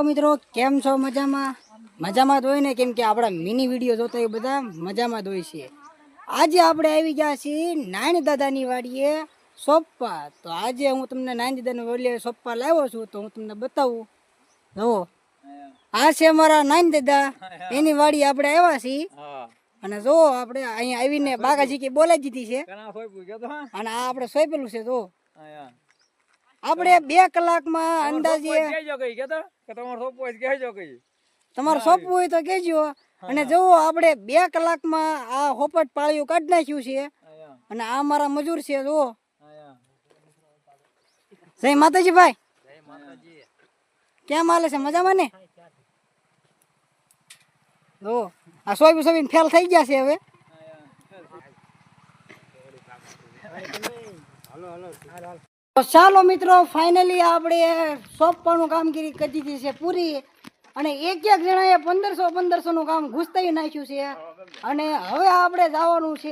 મિત્રો કેમ છો? મજામાં જ હોય ને, કેમ કે આપણા મિની વિડીયો જોતા એ બધા મજામાં જ હોય છે. આજે આપણે આવી ગયા છીએ નાની દાદાની વાડીએ સોપ્પા. તો આજે હું તમને નાની દાદાની વાડીએ સોપ્પા લાવ્યો છું, તો હું તમને બતાવું. જુઓ, આ છે અમારા નાની દાદા, એની વાડી આપણે આવ્યા છીએ. અને જો આપણે અહીંયા આવીને બાગાજી કે બોલાવી દીધી છે, અને આ આપણે સોંપેલું છે. જો આપણે 2 કલાકમાં અંદાજે તમારે સોંપવું હોય તો કહેજો. અને જો આપણે 2 કલાકમાં આ હોપટ પાળિયું કાઢી નાખ્યું છે. અને આ મારા મજૂર છે. જો જય માતાજી ભાઈ, કેમ હાલે છે? મજામાં ને? જો આ સોયાબીન ફેલ થઈ ગયા છે હવે. ચાલો મિત્રો, ફાઇનલી આપણે સોંપવાનું કામગીરી કરી દીધી છે પૂરી. અને એક જણાએ 1500 નું કામ ઘૂસતાઈ નાખ્યું છે. અને હવે આપણે જવાનું છે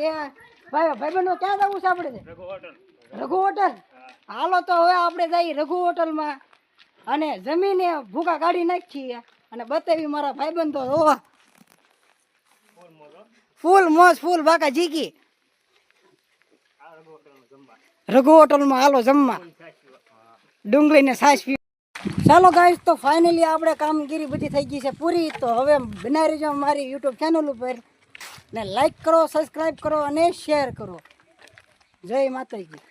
ભાઈબંધો, ક્યાં જવું છે આપણે? રઘુ હોટલ. હાલો તો હવે આપણે જઈએ રઘુ હોટલમાં અને જમીને ભૂકા કાઢી નાખીએ અને બતાવી મારા ભાઈબંધો. ફૂલ મોજ, ફૂલ બાકા જીકી. રઘુ હોટલમાં હાલો જમવા, ડુંગળી ને છાશ પી. ચાલો ગાઈસ, તો ફાઇનલી આપણે કામગીરી બધી થઈ ગઈ છે પૂરી. તો હવે બનાવી રહેજો મારી યુટ્યુબ ચેનલ ઉપર, ને લાઈક કરો, સબસ્ક્રાઈબ કરો અને શેર કરો. જય માતાજી.